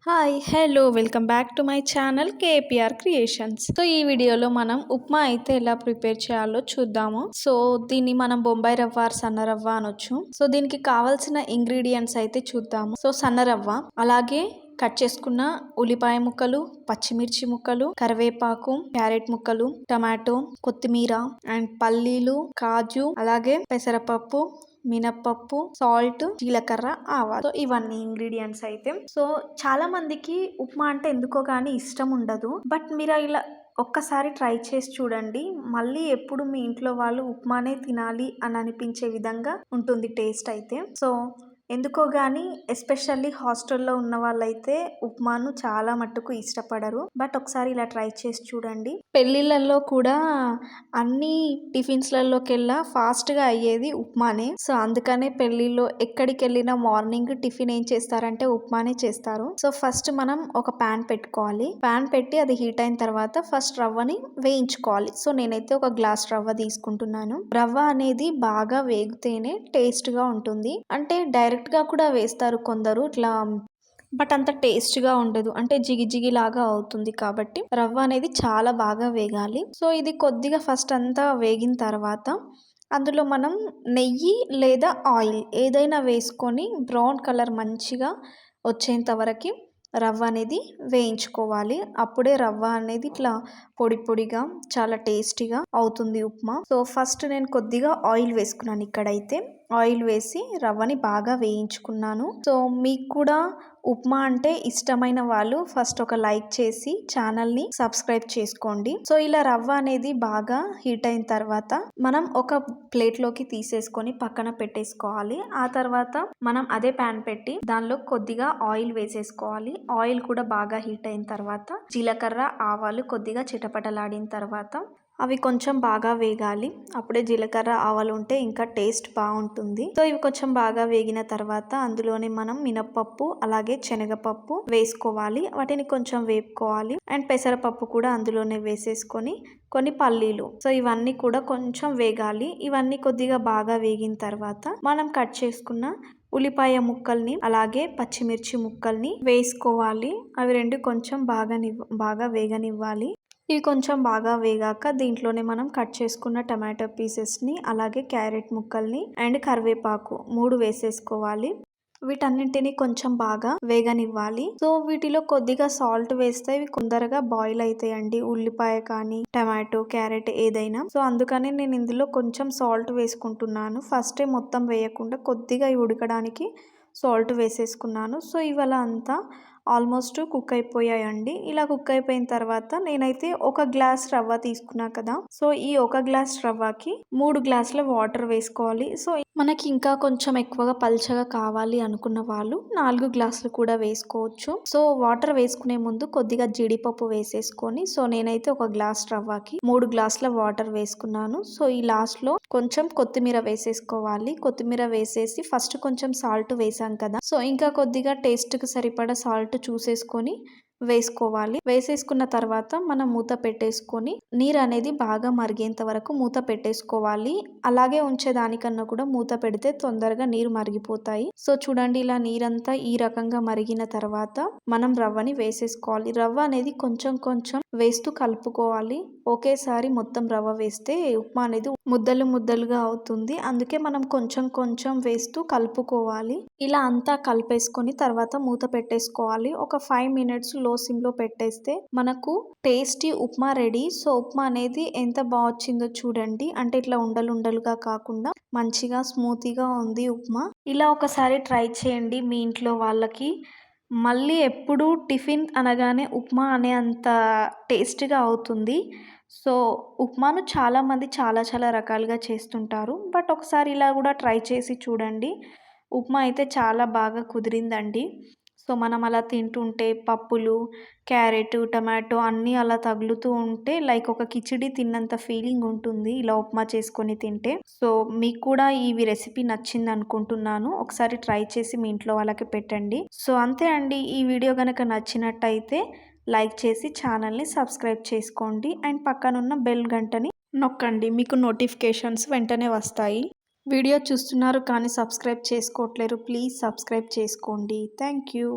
Hi hello welcome back to my channel KPR creations. So ఈ వీడియోలో మనం ఉప్మా అయితే ఎలా ప్రిపేర్ చేయాలో చూద్దాము. సో దీన్ని మనం బొంబాయి రవ్వ సన్న రవ్వ అనొచ్చు. సో దీనికి కావాల్సిన ఇంగ్రీడియంట్స్ అయితే చూద్దాము. సో సన్న రవ్వ, అలాగే కట్ చేసుకున్న ఉల్లిపాయ ముక్కలు, పచ్చిమిర్చి ముక్కలు, కరివేపాకు, క్యారెట్ ముక్కలు, టమాటో, కొత్తిమీర అండ్ పల్లీలు, కాజు, అలాగే పెసరపప్పు, మినప్పప్పు, సాల్ట్, జీలకర్ర, ఆవాలు. సో ఇవన్నీ ఇంగ్రీడియంట్స్ అయితే. సో చాలా మందికి ఉప్మా అంటే ఎందుకో కానీ ఇష్టం ఉండదు. బట్ మీరు ఇలా ఒక్కసారి ట్రై చేసి చూడండి. మళ్ళీ ఎప్పుడు మీ ఇంట్లో వాళ్ళు ఉప్మానే తినాలి అని అనిపించే విధంగా ఉంటుంది టేస్ట్ అయితే. సో ఎందుకో కానీ ఎస్పెషల్లీ హాస్టల్లో ఉన్న వాళ్ళైతే ఉప్మాను చాలా మట్టుకు ఇష్టపడరు. బట్ ఒకసారి ఇలా ట్రై చేసి చూడండి. పెళ్ళిళ్ళల్లో కూడా అన్ని టిఫిన్స్లలోకెల్లా ఫాస్ట్గా అయ్యేది ఉప్మానే. సో అందుకనే పెళ్ళిళ్ళు ఎక్కడికి వెళ్ళినా మార్నింగ్ టిఫిన్ ఏం చేస్తారంటే ఉప్మానే చేస్తారు. సో ఫస్ట్ మనం ఒక ప్యాన్ పెట్టుకోవాలి. ప్యాన్ పెట్టి అది హీట్ అయిన తర్వాత ఫస్ట్ రవ్వని వేయించుకోవాలి. సో నేనైతే ఒక గ్లాస్ రవ్వ తీసుకుంటున్నాను. రవ్వ అనేది బాగా వేగితేనే టేస్ట్ గా ఉంటుంది. అంటే డైరెక్ట్ గా కూడా వేస్తారు కొందరు ఇట్లా, బట్ అంత టేస్ట్గా ఉండదు. అంటే జిగి లాగా అవుతుంది. కాబట్టి రవ్వ అనేది చాలా బాగా వేగాలి. సో ఇది కొద్దిగా ఫస్ట్ అంతా వేగిన తర్వాత అందులో మనం నెయ్యి లేదా ఆయిల్ ఏదైనా వేసుకొని బ్రౌన్ కలర్ మంచిగా వచ్చేంత వరకు రవ్వ అనేది వేయించుకోవాలి. అప్పుడే రవ్వ అనేది ఇట్లా పొడి పొడిగా చాలా టేస్టీగా అవుతుంది ఉప్మా. సో ఫస్ట్ నేను కొద్దిగా ఆయిల్ వేసుకున్నాను. ఇక్కడైతే ఆయిల్ వేసి రవ్వని బాగా వేయించుకున్నాను. సో మీకు కూడా ఉప్మా అంటే ఇష్టమైన వాళ్ళు ఫస్ట్ ఒక లైక్ చేసి ఛానల్ని సబ్స్క్రైబ్ చేసుకోండి. సో ఇలా రవ్వ అనేది బాగా హీట్ అయిన తర్వాత మనం ఒక ప్లేట్లోకి తీసేసుకొని పక్కన పెట్టేసుకోవాలి. ఆ తర్వాత మనం అదే ప్యాన్ పెట్టి దానిలో కొద్దిగా ఆయిల్ వేసేసుకోవాలి. ఆయిల్ కూడా బాగా హీట్ అయిన తర్వాత జీలకర్ర, ఆవాలు కొద్దిగా చిటపటలాడిన తర్వాత అవి కొంచెం బాగా వేగాలి. అప్పుడే జీలకర్ర, ఆవాలు ఉంటే ఇంకా టేస్ట్ బాగుంటుంది. సో ఇవి కొంచెం బాగా వేగిన తర్వాత అందులోనే మనం మినప్పప్పు అలాగే శనగపప్పు వేసుకోవాలి. వాటిని కొంచెం వేపుకోవాలి. అండ్ పెసరపప్పు కూడా అందులోనే వేసేసుకొని కొన్ని పల్లీలు. సో ఇవన్నీ కూడా కొంచెం వేగాలి. ఇవన్నీ కొద్దిగా బాగా వేగిన తర్వాత మనం కట్ చేసుకున్న ఉల్లిపాయ ముక్కల్ని అలాగే పచ్చిమిర్చి ముక్కల్ని వేసుకోవాలి. అవి రెండు కొంచెం బాగా వేగనివ్వాలి. ఇవి కొంచెం బాగా వేగాక దీంట్లోనే మనం కట్ చేసుకున్న టమాటో పీసెస్ని అలాగే క్యారెట్ ముక్కల్ని అండ్ కరివేపాకు 3 వేసేసుకోవాలి. వీటన్నింటినీ కొంచెం బాగా వేగనివ్వాలి. సో వీటిలో కొద్దిగా సాల్ట్ వేస్తే ఇవి తొందరగా బాయిల్ అవుతాయండి. ఉల్లిపాయ కానీ టమాటో, క్యారెట్ ఏదైనా. సో అందుకని నేను ఇందులో కొంచెం సాల్ట్ వేసుకుంటున్నాను. ఫస్టే మొత్తం వేయకుండా కొద్దిగా ఉడకడానికి సాల్ట్ వేసేసుకున్నాను. సో ఇవాళ అంతా ఆల్మోస్ట్ కుక్ అయిపోయాయండి. ఇలా కుక్ అయిపోయిన తర్వాత నేనైతే ఒక గ్లాస్ రవ్వ తీసుకున్నా కదా. సో ఈ ఒక గ్లాస్ రవ్వకి 3 గ్లాసుల వాటర్ వేసుకోవాలి. సో మనకి ఇంకా కొంచెం ఎక్కువగా పల్చగా కావాలి అనుకున్న వాళ్ళు 4 గ్లాసులు కూడా వేసుకోవచ్చు. సో వాటర్ వేసుకునే ముందు కొద్దిగా జీడిపప్పు వేసేసుకొని, సో నేనైతే ఒక గ్లాస్ రవ్వకి 3 గ్లాసుల వాటర్ వేసుకున్నాను. సో ఈ లాస్ట్ లో కొంచెం కొత్తిమీర వేసేసుకోవాలి. కొత్తిమీర వేసేసి ఫస్ట్ కొంచెం సాల్ట్ వేసాం కదా. సో ఇంకా కొద్దిగా టేస్ట్ కి సరిపడా సాల్ట్ చూసేసుకొని వేసుకోవాలి. వేసేసుకున్న తర్వాత మనం మూత పెట్టేసుకొని నీరు అనేది బాగా మరిగేంత వరకు మూత పెట్టేసుకోవాలి. అలాగే ఉంచేదానికన్నా కూడా మూత పెడితే తొందరగా నీరు మరిగిపోతాయి. సో చూడండి, ఇలా నీరంతా ఈ రకంగా మరిగిన తర్వాత మనం రవ్వని వేసేసుకోవాలి. రవ్వ అనేది కొంచెం కొంచెం వేస్తూ కలుపుకోవాలి. ఒకేసారి మొత్తం రవ్వ వేస్తే ఉప్మా అనేది ముద్దలుగా అవుతుంది. అందుకే మనం కొంచెం కొంచెం వేస్తూ కలుపుకోవాలి. ఇలా అంతా కలిపేసుకొని తర్వాత మూత పెట్టేసుకోవాలి. ఒక 5 మినిట్స్ లో సిమ్ లో పెట్టేస్తే మనకు tasty upma ready. So upma అనేది ఎంత బాగా వచ్చిందో చూడండి. అంటే ఇట్లా ఉండలుగా కాకుండా మంచిగా స్మూతీగా ఉంది ఉప్మా. ఇలా ఒకసారి ట్రై చేయండి మీ ఇంట్లో వాళ్ళకి. మళ్ళీ ఎప్పుడు టిఫిన్ అనగానే ఉప్మా అనే అంత టేస్ట్గా అవుతుంది. సో ఉప్మాను చాలామంది చాలా రకాలుగా చేస్తుంటారు. బట్ ఒకసారి ఇలా కూడా ట్రై చేసి చూడండి. ఉప్మా అయితే చాలా బాగా కుదిరిందండి. సో మనం అలా తింటుంటే పప్పులు, క్యారెట్, టమాటో అన్నీ అలా తగులుతూ ఉంటే లైక్ ఒక కిచిడి తిన్నంత ఫీలింగ్ ఉంటుంది ఇలా ఉప్మా చేసుకొని తింటే. సో మీకు కూడా ఈ రెసిపీ నచ్చింది అనుకుంటున్నాను. ఒకసారి ట్రై చేసి మీ ఇంట్లో వాళ్ళకి పెట్టండి. సో అంతే అండి. ఈ వీడియో కనుక నచ్చినట్టయితే లైక్ చేసి ఛానల్ని సబ్స్క్రైబ్ చేసుకోండి. అండ్ పక్కనున్న బెల్ గంటని నొక్కండి. మీకు నోటిఫికేషన్స్ వెంటనే వస్తాయి. వీడియో చూస్తున్నారు కానీ సబ్స్క్రైబ్ చేసుకోవట్లేరు. ప్లీజ్ సబ్స్క్రైబ్ చేసుకోండి. Thank you.